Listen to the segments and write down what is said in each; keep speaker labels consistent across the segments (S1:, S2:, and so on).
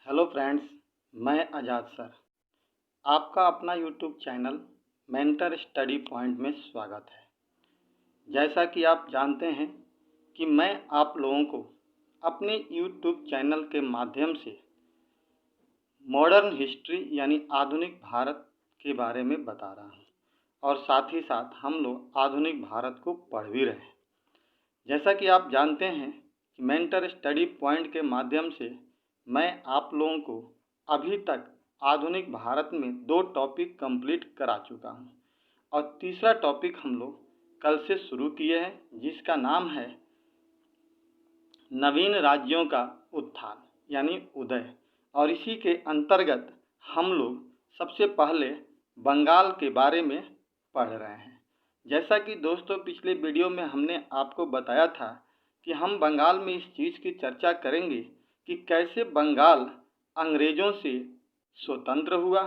S1: Hello friends, मैं आज़ाद sir. आपका अपना YouTube channel mentor study point में स्वागत है। जैसा कि आप जानते हैं कि मैं आप लोगों को अपने यूट्यूब चैनल के माध्यम से मॉडर्न हिस्ट्री यानी आधुनिक भारत के बारे में बता रहा हूँ और साथ ही साथ हम लोग आधुनिक भारत को पढ़ भी रहे हैं। जैसा कि आप जानते हैं कि मेंटर स्टडी पॉइंट के माध्यम से मैं आप लोगों को अभी तक आधुनिक भारत में 2 टॉपिक कंप्लीट करा चुका हूं और तीसरा टॉपिक हम लोग कल से शुरू किए हैं, जिसका नाम है नवीन राज्यों का उत्थान यानी उदय। और इसी के अंतर्गत हम लोग सबसे पहले बंगाल के बारे में पढ़ रहे हैं। जैसा कि दोस्तों पिछले वीडियो में हमने आपको बताया था कि हम बंगाल में इस चीज़ की चर्चा करेंगे कि कैसे बंगाल अंग्रेज़ों से स्वतंत्र हुआ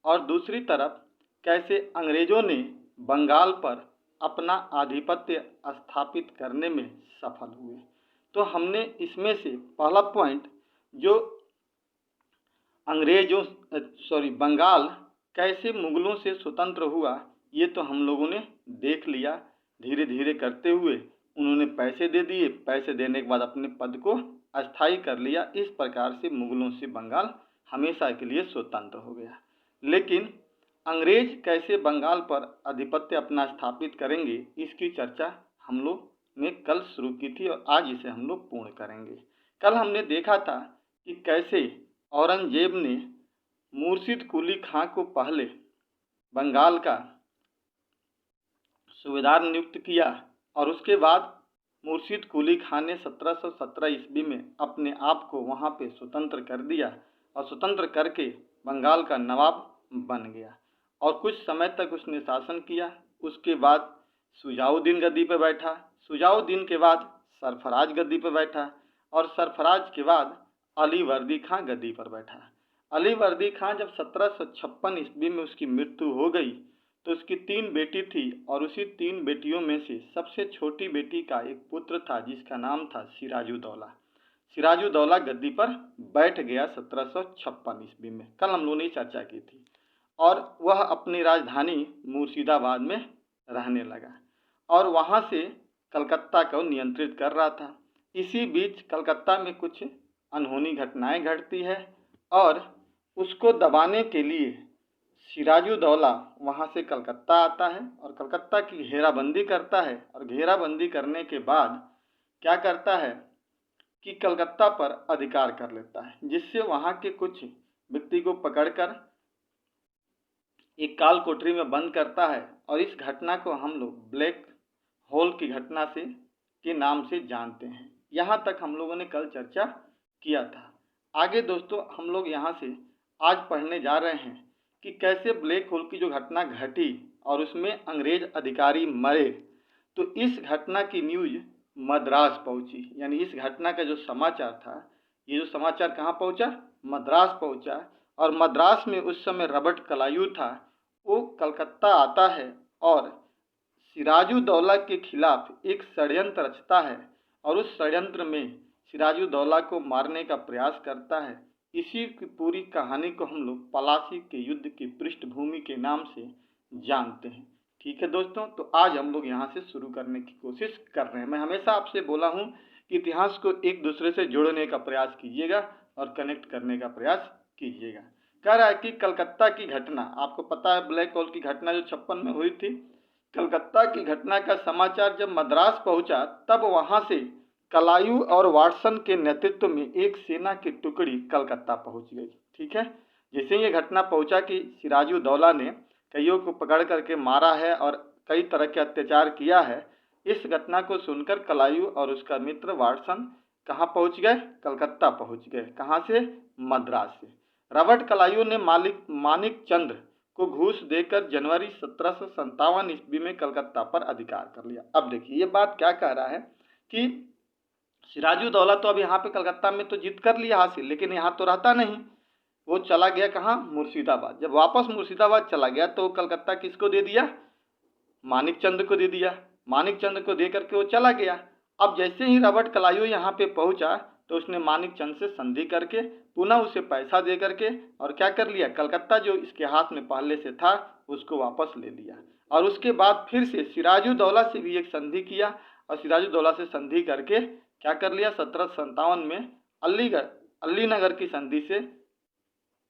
S1: और दूसरी तरफ कैसे अंग्रेज़ों ने बंगाल पर अपना आधिपत्य स्थापित करने में सफल हुए। तो हमने इसमें से पहला पॉइंट जो बंगाल कैसे मुगलों से स्वतंत्र हुआ, ये तो हम लोगों ने देख लिया। धीरे धीरे करते हुए उन्होंने पैसे दे दिए, पैसे देने के बाद अपने पद को अस्थायी कर लिया। इस प्रकार से मुगलों से बंगाल हमेशा के लिए स्वतंत्र हो गया। लेकिन अंग्रेज कैसे बंगाल पर आधिपत्य अपना स्थापित करेंगे, इसकी चर्चा हम लोग ने कल शुरू की थी और आज इसे हम लोग पूर्ण करेंगे। कल हमने देखा था कि कैसे औरंगजेब ने मुर्शिद कुली खां को पहले बंगाल का सूबेदार नियुक्त किया और उसके बाद मुर्शिद कुली खां ने 1717 ईस्वी में अपने आप को वहाँ पे स्वतंत्र कर दिया और स्वतंत्र करके बंगाल का नवाब बन गया और कुछ समय तक उसने शासन किया। उसके बाद शुजाउद्दीन गद्दी पर बैठा, शुजाउद्दीन के बाद सरफराज गद्दी पर बैठा और सरफराज के बाद अली वर्दी खां गद्दी पर बैठा। अली वर्दी खां जब 1756 ईस्वी में उसकी मृत्यु हो गई तो उसकी 3 बेटी थी और उसी 3 बेटियों में से सबसे छोटी बेटी का एक पुत्र था जिसका नाम था सिराजुद्दौला। सिराजुद्दौला गद्दी पर बैठ गया 1756 ईस्वी में। कल हम लोगों ने चर्चा की थी और वह अपनी राजधानी मुर्शिदाबाद में रहने लगा और वहाँ से कलकत्ता को नियंत्रित कर रहा था। इसी बीच कलकत्ता में कुछ अनहोनी घटनाएं घटती है और उसको दबाने के लिए सिराजुद्दौला वहाँ से कलकत्ता आता है और कलकत्ता की घेराबंदी करता है और घेराबंदी करने के बाद क्या करता है कि कलकत्ता पर अधिकार कर लेता है, जिससे वहाँ के कुछ व्यक्ति को पकड़कर एक काल कोठरी में बंद करता है और इस घटना को हम लोग ब्लैक होल की घटना से के नाम से जानते हैं। यहाँ तक हम लोगों ने कल चर्चा किया था। आगे दोस्तों हम लोग यहाँ से आज पढ़ने जा रहे हैं कि कैसे ब्लैक होल की जो घटना घटी और उसमें अंग्रेज अधिकारी मरे। तो इस घटना की न्यूज़ मद्रास पहुंची, यानी इस घटना का जो समाचार था, ये जो समाचार कहाँ पहुंचा? मद्रास पहुंचा। और मद्रास में उस समय रॉबर्ट क्लाइव था, वो कलकत्ता आता है और सिराजुद्दौला के खिलाफ एक षड्यंत्र रचता है और उस षड्यंत्र में सिराजुद्दौला को मारने का प्रयास करता है। इसी की पूरी कहानी को हम लोग पलासी के युद्ध की पृष्ठभूमि के नाम से जानते हैं। ठीक है दोस्तों, तो आज हम लोग यहाँ से शुरू करने की कोशिश कर रहे हैं। मैं हमेशा आपसे बोला हूँ कि इतिहास को एक दूसरे से जोड़ने का प्रयास कीजिएगा और कनेक्ट करने का प्रयास कीजिएगा। कह रहा है कि कलकत्ता की घटना, आपको पता है ब्लैक होल की घटना जो 56 में हुई थी, कलकत्ता की घटना का समाचार जब मद्रास पहुंचा तब वहां से क्लाइव और वाटसन के नेतृत्व में एक सेना की टुकड़ी कलकत्ता पहुंच गई। ठीक है, जैसे ये घटना पहुंचा कि सिराजुद्दौला ने कईयों को पकड़ करके मारा है और कई तरह के अत्याचार किया है, इस घटना को सुनकर क्लाइव और उसका मित्र वाटसन कहाँ पहुंच गए? कलकत्ता पहुंच गए। कहाँ से? मद्रास से। रॉबर्ट क्लाइव ने मानिक चंद्र को घूस देकर जनवरी 1757 ईस्वी में कलकत्ता पर अधिकार कर लिया। अब देखिए ये बात क्या कह रहा है कि सिराजुद्दौला तो अब यहाँ पे कलकत्ता में तो जीत कर लिया हासिल, लेकिन यहाँ तो रहता नहीं, वो चला गया कहाँ? मुर्शिदाबाद। जब वापस मुर्शिदाबाद चला गया तो कलकत्ता किसको दे दिया? मानिक चंद्र को दे दिया। मानिक चंद्र को दे करके वो चला गया। अब जैसे ही रॉबर्ट क्लाइव यहाँ पे पहुँचा तो उसने मानिकचंद से संधि करके पुनः उसे पैसा दे करके और क्या कर लिया, कलकत्ता जो इसके हाथ में पहले से था उसको वापस ले लिया। और उसके बाद फिर से सिराजुद्दौला से भी एक संधि किया और सिराजुद्दौला से संधि करके क्या कर लिया, 1757 में अलीनगर की संधि से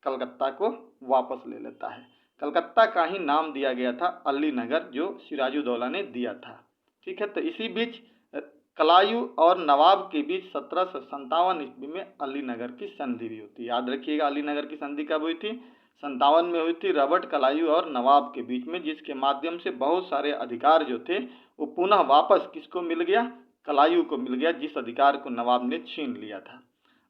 S1: कलकत्ता को वापस ले लेता है। कलकत्ता का ही नाम दिया गया था अलीनगर, जो सिराजुद्दौला ने दिया था। ठीक है, तो इसी बीच कलायू और नवाब के बीच 1757 ईस्वी में अलीनगर की संधि भी होती है। याद रखिएगा, अलीनगर की संधि कब हुई थी, 57 में हुई थी, रॉबर्ट कलायू और नवाब के बीच में, जिसके माध्यम से बहुत सारे अधिकार जो थे वो पुनः वापस किसको मिल गया, कलायू को मिल गया, जिस अधिकार को नवाब ने छीन लिया था।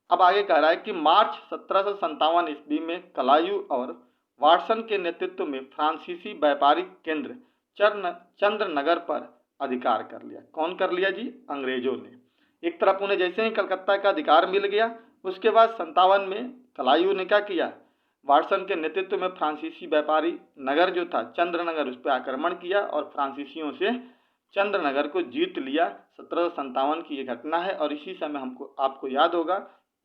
S1: अब आगे कह रहा है कि मार्च 1757 ईस्वी में कलायू और वाटसन के नेतृत्व में फ्रांसीसी व्यापारिक केंद्र चंद्रनगर पर अधिकार कर लिया। कौन कर लिया जी, अंग्रेजों ने। एक तरफ उन्हें जैसे ही कलकत्ता का अधिकार मिल गया, उसके बाद 57 में कलायू ने क्या किया, वाटसन के नेतृत्व में फ्रांसीसी व्यापारी नगर जो था चंद्रनगर, उस पर आक्रमण किया और फ्रांसीसियों से चंद्रनगर को जीत लिया। 1757 की ये घटना है। और इसी समय आपको याद होगा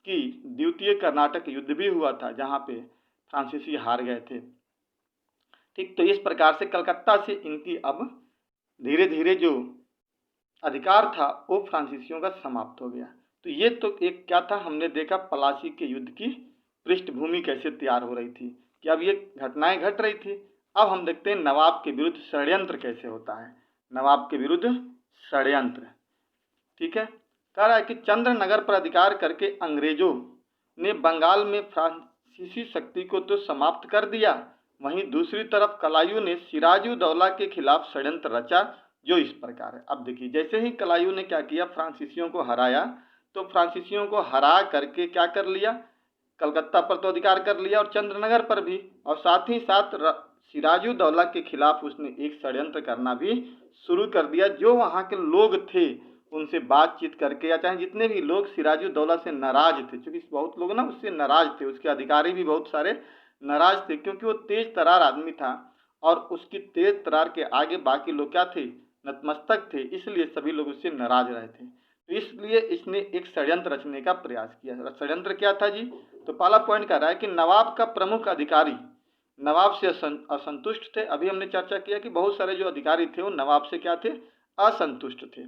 S1: कि द्वितीय कर्नाटक युद्ध भी हुआ था, जहाँ पे फ्रांसीसी हार गए थे। ठीक, तो इस प्रकार से कलकत्ता से इनकी अब धीरे धीरे जो अधिकार था वो फ्रांसीसियों का समाप्त हो गया। तो ये तो एक क्या था, हमने देखा प्लासी के युद्ध की पृष्ठभूमि कैसे तैयार हो रही थी, कि अब ये घटनाएं घट रही थी। अब हम देखते हैं नवाब के विरुद्ध षड्यंत्र कैसे होता है। नवाब के विरुद्ध षड्यंत्र, ठीक है, कह रहा है कि चंद्रनगर पर अधिकार करके अंग्रेजों ने बंगाल में फ्रांसीसी शक्ति को तो समाप्त कर दिया, वहीं दूसरी तरफ कलायू ने सिराजुद्दौला के खिलाफ षड्यंत्र रचा, जो इस प्रकार है। अब देखिए, जैसे ही कलायू ने क्या किया, फ्रांसीसियों को हराया, तो फ्रांसीसियों को हरा करके क्या कर लिया, कलकत्ता पर तो अधिकार कर लिया और चंद्रनगर पर भी, और साथ ही साथ सिराजुद्दौला के खिलाफ उसने एक षड्यंत्र करना भी शुरू कर दिया। जो वहाँ के लोग थे उनसे बातचीत करके, या चाहे जितने भी लोग सिराजुद्दौला से नाराज थे, क्योंकि बहुत लोग ना उससे नाराज थे, उसके अधिकारी भी बहुत सारे नाराज थे, क्योंकि वो तेज तरार आदमी था और उसकी तेज तरार के आगे बाकी लोग क्या थे, नतमस्तक थे, इसलिए सभी लोग उससे नाराज रहे थे। तो इसलिए इसने एक षड्यंत्र रचने का प्रयास किया। षड्यंत्र क्या था जी, तो पहला पॉइंट कह रहा है कि नवाब का प्रमुख अधिकारी नवाब से असंतुष्ट थे। अभी हमने चर्चा किया कि बहुत सारे जो अधिकारी थे वो नवाब से क्या थे, असंतुष्ट थे।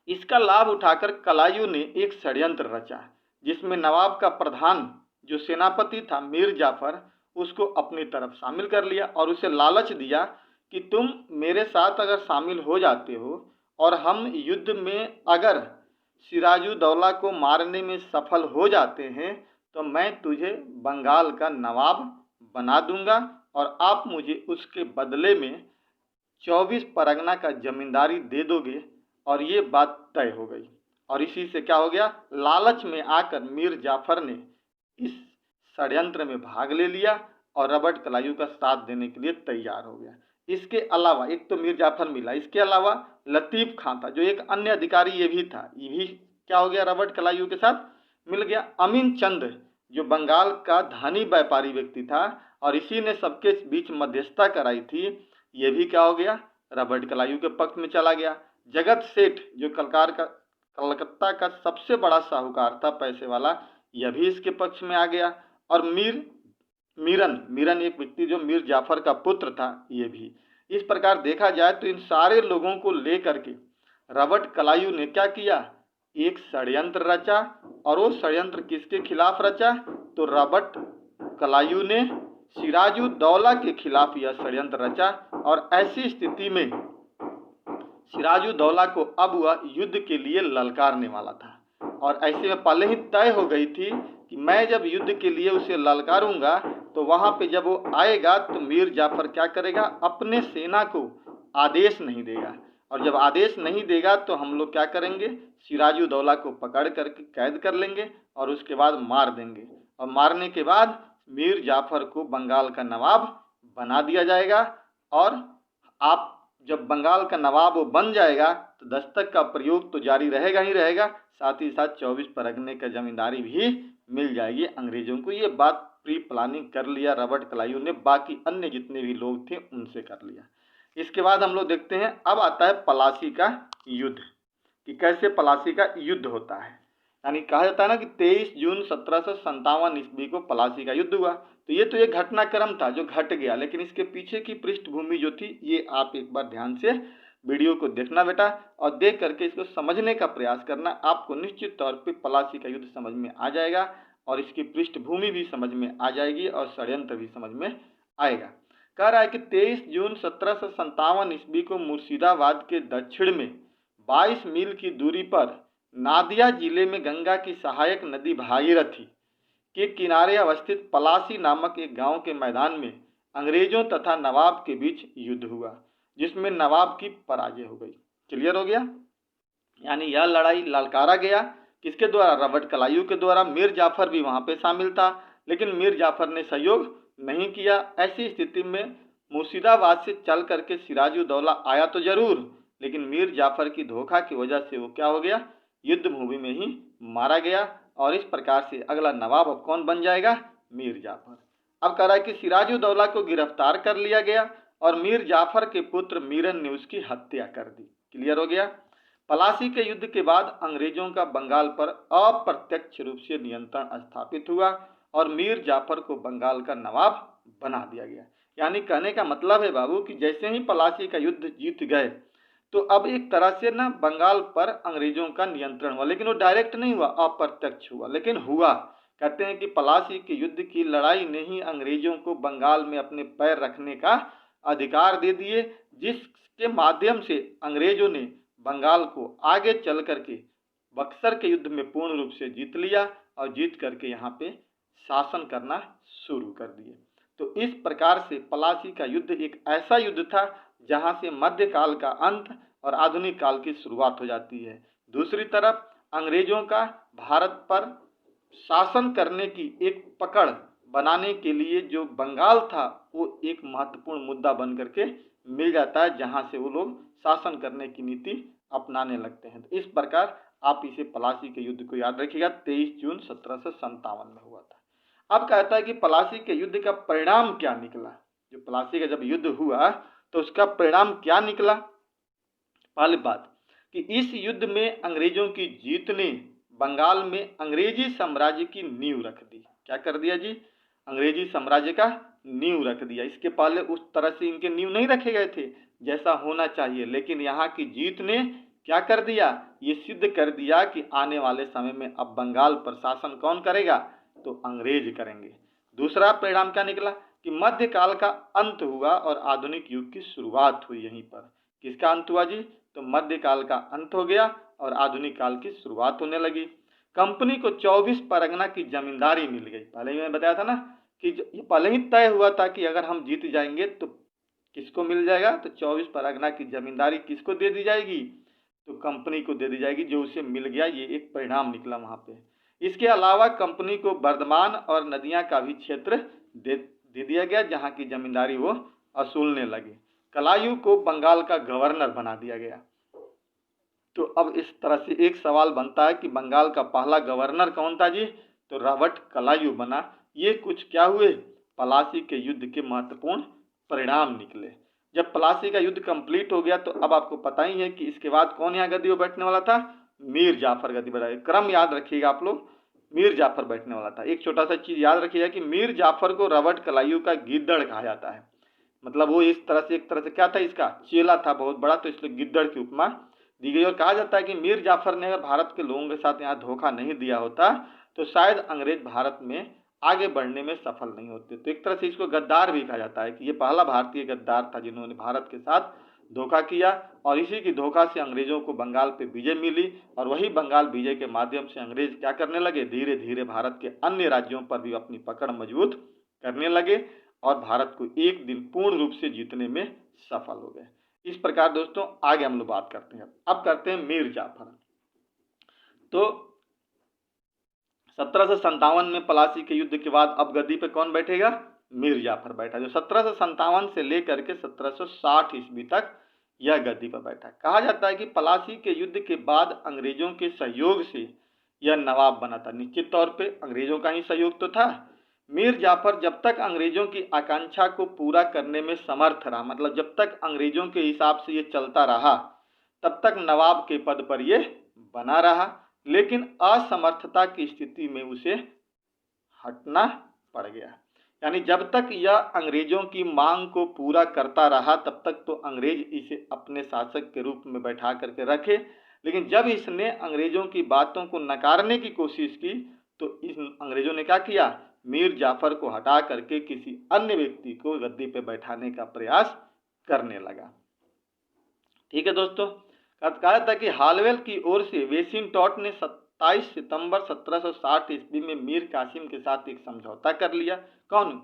S1: इसका लाभ उठाकर कलायू ने एक षड्यंत्र रचा, जिसमें नवाब का प्रधान जो सेनापति था मीर जाफर, उसको अपनी तरफ शामिल कर लिया और उसे लालच दिया कि तुम मेरे साथ अगर शामिल हो जाते हो और हम युद्ध में अगर सिराजुद्दौला को मारने में सफल हो जाते हैं तो मैं तुझे बंगाल का नवाब बना दूंगा और आप मुझे उसके बदले में 24 परगना का जमींदारी दे दोगे। और ये बात तय हो गई। और इसी से क्या हो गया, लालच में आकर मीर जाफर ने इस षड्यंत्र में भाग ले लिया और रॉबर्ट कलायू का साथ देने के लिए तैयार हो गया। इसके अलावा एक तो मीर जाफर मिला, इसके अलावा लतीफ़ खां था जो एक अन्य अधिकारी, ये भी था, ये भी क्या हो गया, रॉबर्ट कलायू के साथ मिल गया। अमीन चंद जो बंगाल का धनी व्यापारी व्यक्ति था और इसी ने सबके बीच मध्यस्थता कराई थी, ये भी क्या हो गया, रॉबर्ट कलायू के पक्ष में चला गया। जगत सेठ जो कलकत्ता का सबसे बड़ा साहूकार था, पैसे वाला, यह भी इसके पक्ष में आ गया। और मीरन एक व्यक्ति जो मीर जाफर का पुत्र था, ये भी। इस प्रकार देखा जाए तो इन सारे लोगों को लेकर के रॉबर्ट कलायू ने क्या किया, एक षड्यंत्र रचा। और वो षड्यंत्र किसके खिलाफ रचा, तो रॉबर्ट कलायू ने सिराजुद्दौला के खिलाफ यह षड्यंत्र रचा। और ऐसी स्थिति में सिराजुद्दौला को अब वह युद्ध के लिए ललकारने वाला था। और ऐसे में पहले ही तय हो गई थी कि मैं जब युद्ध के लिए उसे ललकारूंगा तो वहां पे जब वो आएगा तो मीर जाफर क्या करेगा, अपने सेना को आदेश नहीं देगा। और जब आदेश नहीं देगा तो हम लोग क्या करेंगे, सिराजुद्दौला को पकड़ करके कैद कर लेंगे और उसके बाद मार देंगे। और मारने के बाद मीर जाफर को बंगाल का नवाब बना दिया जाएगा। और आप जब बंगाल का नवाब वो बन जाएगा तो दस्तक का प्रयोग तो जारी रहेगा ही रहेगा, साथ ही साथ 24 परगने का जमींदारी भी मिल जाएगी अंग्रेजों को। ये बात प्री प्लानिंग कर लिया रॉबर्ट कलायू ने, बाकी अन्य जितने भी लोग थे उनसे कर लिया। इसके बाद हम लोग देखते हैं, अब आता है प्लासी का युद्ध, कि कैसे प्लासी का युद्ध होता है। यानी कहा जाता है ना कि 23 जून 1757 ईस्वी को प्लासी का युद्ध हुआ। तो ये तो एक घटनाक्रम था जो घट गया, लेकिन इसके पीछे की पृष्ठभूमि जो थी ये आप एक बार ध्यान से वीडियो को देखना बेटा, और देख करके इसको समझने का प्रयास करना। आपको निश्चित तौर पे प्लासी का युद्ध समझ में आ जाएगा और इसकी पृष्ठभूमि भी समझ में आ जाएगी और षड्यंत्र भी समझ में आएगा। कह रहा है कि 23 जून 1757 ईस्वी को मुर्शिदाबाद के दक्षिण में 22 मील की दूरी पर नादिया जिले में गंगा की सहायक नदी भागीरथी के किनारे अवस्थित पलासी नामक एक गांव के मैदान में अंग्रेजों तथा नवाब के बीच युद्ध हुआ, जिसमें नवाब की पराजय हो गई। क्लियर हो गया? यानी यह लड़ाई ललकारा गया किसके द्वारा? रॉबर्ट क्लाइव के द्वारा। मीर जाफर भी वहां पे शामिल था, लेकिन मीर जाफर ने सहयोग नहीं किया। ऐसी स्थिति में मुर्शिदाबाद से चल करके सिराजुद्दौला आया तो जरूर, लेकिन मीर जाफर की धोखा की वजह से वो क्या हो गया? युद्ध भूमि में ही मारा गया। और इस प्रकार से अगला नवाब अब कौन बन जाएगा? मीर जाफर। अब कह रहा है कि सिराजुद्दौला को गिरफ्तार कर लिया गया और मीर जाफर के पुत्र मीरन ने उसकी हत्या कर दी। क्लियर हो गया? पलासी के युद्ध के बाद अंग्रेजों का बंगाल पर अप्रत्यक्ष रूप से नियंत्रण स्थापित हुआ और मीर जाफर को बंगाल का नवाब बना दिया गया। यानी कहने का मतलब है बाबू कि जैसे ही पलासी का युद्ध जीत गए तो अब एक तरह से ना बंगाल पर अंग्रेजों का नियंत्रण हुआ, लेकिन वो डायरेक्ट नहीं हुआ, अप्रत्यक्ष हुआ, लेकिन हुआ। कहते हैं कि पलासी के युद्ध की लड़ाई ने ही अंग्रेजों को बंगाल में अपने पैर रखने का अधिकार दे दिए, जिसके माध्यम से अंग्रेजों ने बंगाल को आगे चल करके बक्सर के युद्ध में पूर्ण रूप से जीत लिया और जीत करके यहाँ पे शासन करना शुरू कर दिए। तो इस प्रकार से पलासी का युद्ध एक ऐसा युद्ध था जहाँ से मध्यकाल का अंत और आधुनिक काल की शुरुआत हो जाती है। दूसरी तरफ अंग्रेजों का भारत पर शासन करने की एक पकड़ बनाने के लिए जो बंगाल था वो एक महत्वपूर्ण मुद्दा बन करके मिल जाता है, जहाँ से वो लोग शासन करने की नीति अपनाने लगते हैं। तो इस प्रकार आप इसे पलासी के युद्ध को याद रखिएगा, 23 जून 1757 में हुआ था। अब कहता है कि पलासी के युद्ध का परिणाम क्या निकला। जो पलासी का जब युद्ध हुआ तो उसका परिणाम क्या निकला? पहली बात कि इस युद्ध में अंग्रेजों की जीत ने बंगाल में अंग्रेजी साम्राज्य की नींव रख दी। क्या कर दिया जी? अंग्रेजी साम्राज्य का नींव रख दिया। इसके पहले उस तरह से इनके नींव नहीं रखे गए थे जैसा होना चाहिए, लेकिन यहाँ की जीत ने क्या कर दिया? ये सिद्ध कर दिया कि आने वाले समय में अब बंगाल पर शासन कौन करेगा? तो अंग्रेज करेंगे। दूसरा परिणाम क्या निकला कि मध्यकाल का अंत हुआ और आधुनिक युग की शुरुआत हुई। यहीं पर किसका अंत हुआ जी? तो मध्यकाल का अंत हो गया और आधुनिक काल की शुरुआत होने लगी। कंपनी को 24 परगना की जमींदारी मिल गई। पहले ही मैंने बताया था ना कि ये पहले ही तय हुआ था कि अगर हम जीत जाएंगे तो किसको मिल जाएगा? तो 24 परगना की जमींदारी किसको दे दी जाएगी? तो कंपनी को दे दी जाएगी, जो उसे मिल गया। ये एक परिणाम निकला वहां पे। इसके अलावा कंपनी को बर्धमान और नदियां का भी क्षेत्र दे दिया गया, जहां की जमींदारी वो असूलने लगे। क्लाइव को बंगाल का गवर्नर बना दिया गया। तो अब इस तरह से एक सवाल बनता है कि बंगाल का पहला गवर्नर कौन था जी? तो रॉबर्ट क्लाइव बना। ये कुछ क्या हुए? पलासी के युद्ध के महत्वपूर्ण परिणाम निकले। जब पलासी का युद्ध कंप्लीट हो गया तो अब आपको पता ही है कि इसके बाद कौन यहाँ गद्दी पर बैठने वाला था? मीर जाफर गद्दी पर। क्रम याद रखिएगा आप लोग, मीर जाफर बैठने वाला था। एक छोटा सा चीज याद रखिएगा कि मीर जाफर को रॉबर्ट क्लाइव का गिद्दड़ कहा जाता है। मतलब वो इस तरह से एक तरह से क्या था? इसका चेला था बहुत बड़ा, तो इसलिए गिद्दड़ की उपमा दी गई। और कहा जाता है कि मीर जाफर ने अगर भारत के लोगों के साथ यहाँ धोखा नहीं दिया होता तो शायद अंग्रेज भारत में आगे बढ़ने में सफल नहीं होते। तो एक तरह से इसको गद्दार भी कहा जाता है कि ये पहला भारतीय गद्दार था जिन्होंने भारत के साथ धोखा किया, और इसी की धोखा से अंग्रेजों को बंगाल पे विजय मिली। और वही बंगाल विजय के माध्यम से अंग्रेज क्या करने लगे? धीरे धीरे भारत के अन्य राज्यों पर भी अपनी पकड़ मजबूत करने लगे और भारत को एक दिन पूर्ण रूप से जीतने में सफल हो गए। इस प्रकार दोस्तों आगे हम लोग बात करते हैं। अब करते हैं मीर जाफर। तो 1757 में पलासी के युद्ध के बाद अब गद्दी पे कौन बैठेगा? मीर जाफर बैठा, जो 1757 से लेकर के 1760 ईस्वी तक यह गद्दी पर बैठा। कहा जाता है कि पलासी के युद्ध के बाद अंग्रेजों के सहयोग से यह नवाब बना था। निश्चित तौर पे अंग्रेजों का ही सहयोग तो था। मीर जाफर जब तक अंग्रेजों की आकांक्षा को पूरा करने में समर्थ रहा, मतलब जब तक अंग्रेजों के हिसाब से ये चलता रहा, तब तक नवाब के पद पर ये बना रहा। लेकिन असमर्थता की स्थिति में उसे हटना पड़ गया। यानी जब तक यह अंग्रेजों की मांग को पूरा करता रहा तब तक तो अंग्रेज इसे अपने शासक के रूप में बैठा करके रखे, लेकिन जब इसने अंग्रेजों की बातों को नकारने की कोशिश की तो इस अंग्रेजों ने क्या किया, मीर जाफर को हटा करके किसी अन्य व्यक्ति को गद्दी पे बैठाने का प्रयास करने लगा। ठीक है दोस्तों, कहा था कि हालवेल की ओर से वेसिनटॉट ने 27 सितंबर 1760 ईस्वी में मीर कासिम के साथ एक समझौता कर लिया। कौन?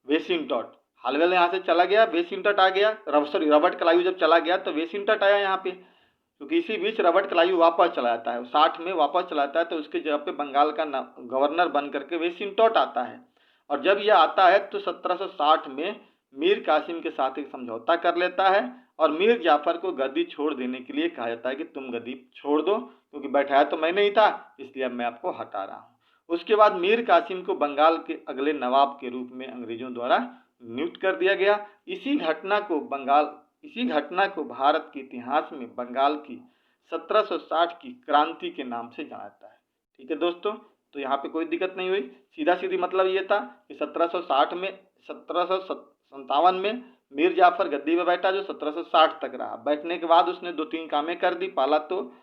S1: वेसिनटॉट। हालवेल यहाँ से चला गया, वेसिनटॉट आ गया। सॉरी, रॉबर्ट क्लाइव जब चला गया तो वेसिनटॉट आया यहाँ पे, क्योंकि इसी बीच रॉबर्ट क्लाइव वापस चला जाता है, 60 में वापस चला जाता है, तो उसके जगह पे बंगाल का गवर्नर बन करके वेसिनटॉट आता है। और जब यह आता है तो 1760 में मीर कासिम के साथ एक समझौता कर लेता है और मीर जाफर को गद्दी छोड़ देने के लिए कहा जाता है कि तुम गद्दी छोड़ दो, क्योंकि बैठाया तो मैं नहीं था, इसलिए अब मैं आपको हटा रहा हूँ। उसके बाद मीर कासिम को बंगाल के अगले नवाब के रूप में अंग्रेजों द्वारा नियुक्त कर दिया गया। इसी घटना को भारत के इतिहास में बंगाल की 1760 की क्रांति के नाम से जाना जाता है। ठीक है दोस्तों, तो यहाँ पे कोई दिक्कत नहीं हुई। सीधा सीधी मतलब ये था कि 1757 में मीर जाफर गद्दी पे बैठा, जो 1760 तक रहा। बैठने के बाद उसने 2-3 कामें कर दी। पहला तो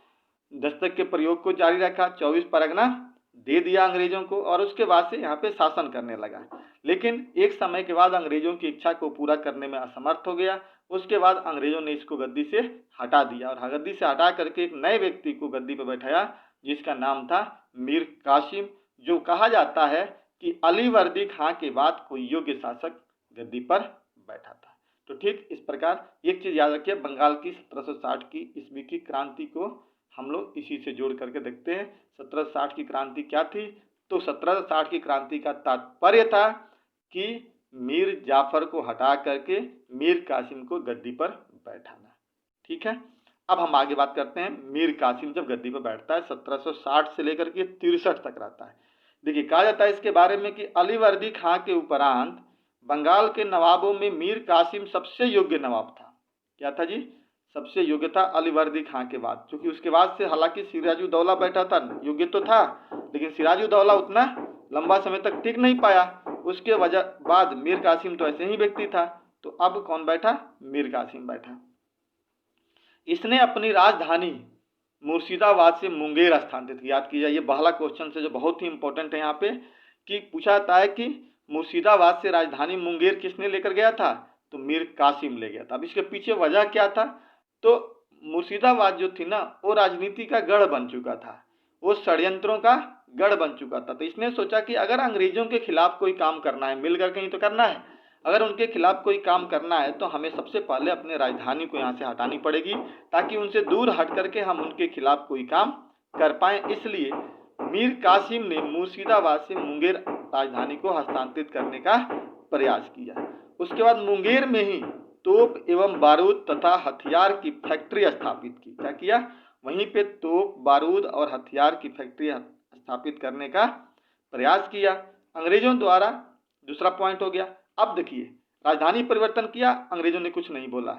S1: दस्तक के प्रयोग को जारी रखा, 24 परगना दे दिया अंग्रेजों को, और उसके बाद से यहाँ पे शासन करने लगा। लेकिन एक समय के बाद अंग्रेजों की इच्छा को पूरा करने में असमर्थ हो गया। उसके बाद अंग्रेजों ने इसको गद्दी से हटा दिया और गद्दी से हटा करके एक नए व्यक्ति को गद्दी पर बैठाया, जिसका नाम था मीर कासिम, जो कहा जाता है कि अलीवर्दी खां के बाद कोई योग्य शासक गद्दी पर बैठा था। तो ठीक इस प्रकार एक चीज याद रखिए, बंगाल की 1760 की ईस्वी की क्रांति को हम लोग इसी से जोड़ करके देखते हैं। 1760 की क्रांति क्या थी? तो 1760 की क्रांति का तात्पर्य था कि मीर जाफर को हटा करके मीर कासिम को गद्दी पर बैठाना। ठीक है, अब हम आगे बात करते हैं। मीर कासिम जब गद्दी पर बैठता है 1760 से लेकर के 63 तक रहता है। देखिए, कहा जाता है इसके बारे में कि अलीवर्दी खां के उपरांत बंगाल के नवाबों में मीर कासिम सबसे योग्य नवाब था। क्या था जी? सबसे योग्य था अलीवर्दी खां के बाद, क्योंकि उसके बाद से हालांकि सिराजुद्दौला बैठा था, योग्य तो था, लेकिन सिराजुद्दौला उतना लंबा समय तक टिक नहीं पाया। उसके वजह बाद मीर कासिम तो ऐसे ही व्यक्ति था, तो अब कौन बैठा? मीर कासिम बैठा। इसने अपनी राजधानी मुर्शिदाबाद से मुंगेर स्थानांतरित किया। याद कीजिए, ये पहला क्वेश्चन से जो बहुत ही इंपॉर्टेंट है यहाँ पे, कि पूछा जाता है कि मुर्शिदाबाद से राजधानी मुंगेर किसने लेकर गया था? तो मीर कासिम ले गया था। अब इसके पीछे वजह क्या था? तो मुर्शिदाबाद जो थी ना, वो राजनीति का गढ़ बन चुका था, वो षड्यंत्रों का गढ़ बन चुका था। तो इसने सोचा कि अगर अंग्रेजों के खिलाफ कोई काम करना है, मिलकर कहीं तो करना है, अगर उनके खिलाफ कोई काम करना है तो हमें सबसे पहले अपने राजधानी को यहाँ से हटानी पड़ेगी, ताकि उनसे दूर हट करके हम उनके खिलाफ कोई काम कर पाएं। इसलिए मीर कासिम ने मुर्शिदाबाद से मुंगेर राजधानी को हस्तांतरित करने का प्रयास किया। उसके बाद मुंगेर में ही तोप एवं बारूद तथा हथियार की फैक्ट्री स्थापित की। क्या किया? वहीं पे तोप, बारूद और हथियार की फैक्ट्री स्थापित करने का प्रयास किया अंग्रेजों द्वारा। दूसरा पॉइंट हो गया। अब देखिए, राजधानी परिवर्तन किया, अंग्रेजों ने कुछ नहीं बोला।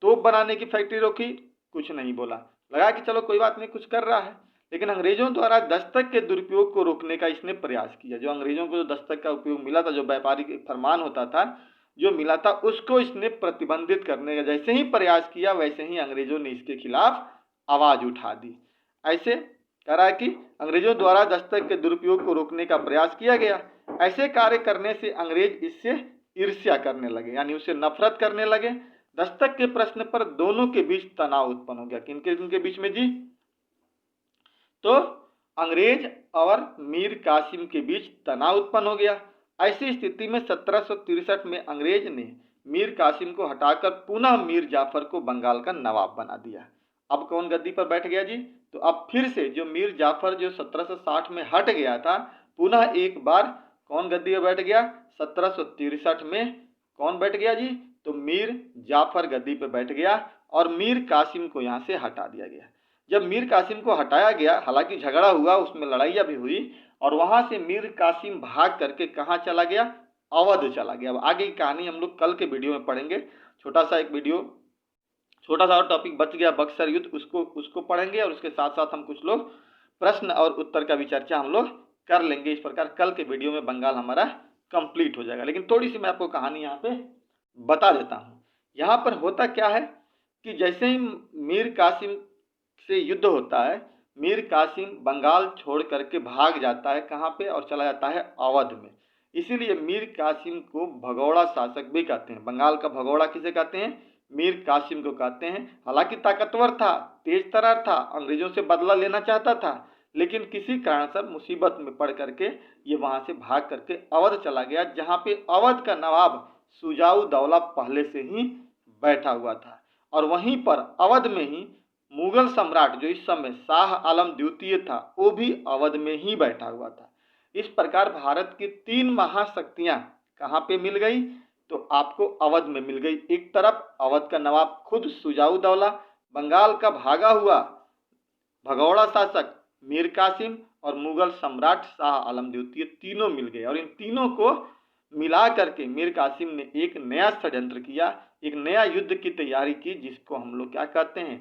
S1: तोप बनाने की फैक्ट्री रोकी, कुछ नहीं बोला। लगा कि चलो कोई बात नहीं, कुछ कर रहा है। लेकिन अंग्रेजों द्वारा दस्तक के दुरुपयोग को रोकने का इसने प्रयास किया। जो अंग्रेजों को जो दस्तक का उपयोग मिला था, जो व्यापारिक फरमान होता था जो मिला था, उसको इसने प्रतिबंधित करने का जैसे ही प्रयास किया, वैसे ही अंग्रेजों ने इसके खिलाफ आवाज उठा दी। ऐसे कह रहा है कि अंग्रेजों द्वारा दस्तक के दुरुपयोग को रोकने का प्रयास किया गया। ऐसे कार्य करने से अंग्रेज इससे ईर्ष्या करने लगे, यानी उससे नफरत करने लगे। दस्तक के प्रश्न पर दोनों के बीच तनाव उत्पन्न हो गया। किनके बीच में जी? तो अंग्रेज और मीर कासिम के बीच तनाव उत्पन्न हो गया। ऐसी स्थिति में 1763 में अंग्रेज ने मीर कासिम को हटाकर पुनः मीर जाफर को बंगाल का नवाब बना दिया। अब कौन गद्दी पर बैठ गया जी? तो अब फिर से जो मीर जाफर जो 1760 में हट गया था, पुनः एक बार कौन गद्दी पर बैठ गया? 1763 में कौन बैठ गया जी? तो मीर जाफर गद्दी पर बैठ गया और मीर कासिम को यहाँ से हटा दिया गया। जब मीर कासिम को हटाया गया, हालांकि झगड़ा हुआ, उसमें लड़ाइयाँ भी हुई, और वहां से मीर कासिम भाग करके कहाँ चला गया? अवध चला गया। अब आगे की कहानी हम लोग कल के वीडियो में पढ़ेंगे। छोटा सा और टॉपिक बच गया, बक्सर युद्ध, उसको पढ़ेंगे, और उसके साथ साथ हम कुछ लोग प्रश्न और उत्तर का भी चर्चा हम लोग कर लेंगे। इस प्रकार कल के वीडियो में बंगाल हमारा कंप्लीट हो जाएगा। लेकिन थोड़ी सी मैं आपको कहानी यहाँ पे बता देता हूँ। यहाँ पर होता क्या है कि जैसे ही मीर कासिम से युद्ध होता है, मीर कासिम बंगाल छोड़ करके भाग जाता है कहाँ पे, और चला जाता है अवध में। इसीलिए मीर कासिम को भगौड़ा शासक भी कहते हैं। बंगाल का भगौड़ा किसे कहते हैं? मीर कासिम को कहते हैं। हालांकि ताकतवर था, तेज तर्रार था, अंग्रेजों से बदला लेना चाहता था, लेकिन किसी कारणवश मुसीबत में पड़ करके ये वहां से भाग करके अवध चला गया, जहाँ पे अवध का नवाब सुजाऊ दौला पहले से ही बैठा हुआ था। और वहीं पर अवध में ही मुगल सम्राट जो इस समय शाह आलम द्वितीय था, वो भी अवध में ही बैठा हुआ था। इस प्रकार भारत की 3 महाशक्तियां कहाँ पे मिल गई? तो आपको अवध में मिल गई। एक तरफ अवध का नवाब खुद सुजाऊ दौला, बंगाल का भागा हुआ भगौड़ा शासक मीर कासिम, और मुगल सम्राट शाह आलम द्वितीय, तीनों मिल गए। और इन तीनों को मिला करके मीर कासिम ने एक नया षड्यंत्र किया, एक नया युद्ध की तैयारी की, जिसको हम लोग क्या कहते हैं?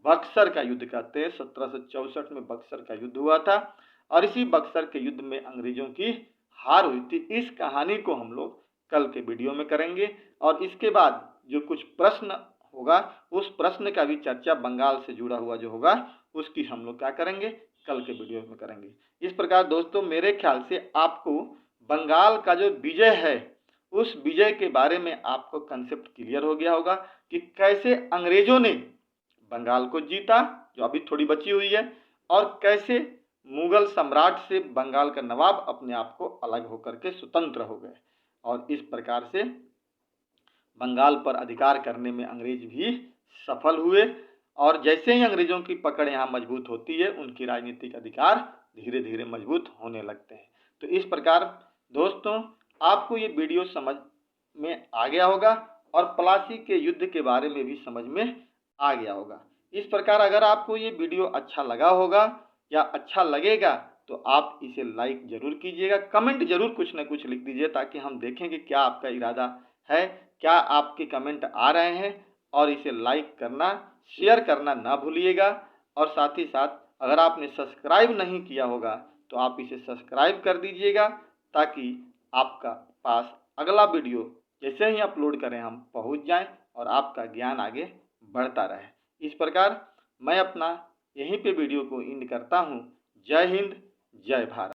S1: बक्सर का युद्ध कहते हैं। 1764 में बक्सर का युद्ध हुआ था, और इसी बक्सर के युद्ध में अंग्रेजों की हार हुई थी। इस कहानी को हम लोग कल के वीडियो में करेंगे, और इसके बाद जो कुछ प्रश्न होगा उस प्रश्न का भी चर्चा बंगाल से जुड़ा हुआ जो होगा उसकी हम लोग क्या करेंगे? कल के वीडियो में करेंगे। इस प्रकार दोस्तों, मेरे ख्याल से आपको बंगाल का जो विजय है उस विजय के बारे में आपको कंसेप्ट क्लियर हो गया होगा कि कैसे अंग्रेजों ने बंगाल को जीता, जो अभी थोड़ी बची हुई है, और कैसे मुगल सम्राट से बंगाल का नवाब अपने आप को अलग होकर के स्वतंत्र हो गए, और इस प्रकार से बंगाल पर अधिकार करने में अंग्रेज भी सफल हुए। और जैसे ही अंग्रेजों की पकड़ यहाँ मजबूत होती है, उनकी राजनीतिक अधिकार धीरे धीरे मजबूत होने लगते हैं। तो इस प्रकार दोस्तों, आपको ये वीडियो समझ में आ गया होगा, और प्लासी के युद्ध के बारे में भी समझ में आ गया होगा। इस प्रकार अगर आपको ये वीडियो अच्छा लगा होगा या अच्छा लगेगा तो आप इसे लाइक जरूर कीजिएगा, कमेंट जरूर कुछ ना कुछ लिख दीजिए, ताकि हम देखें कि क्या आपका इरादा है, क्या आपके कमेंट आ रहे हैं। और इसे लाइक करना, शेयर करना ना भूलिएगा। और साथ ही साथ अगर आपने सब्सक्राइब नहीं किया होगा तो आप इसे सब्सक्राइब कर दीजिएगा, ताकि आपका पास अगला वीडियो जैसे ही अपलोड करें हम पहुंच जाएं और आपका ज्ञान आगे बढ़ता रहे। इस प्रकार मैं अपना यहीं पे वीडियो को एंड करता हूं। जय हिंद, जय भारत।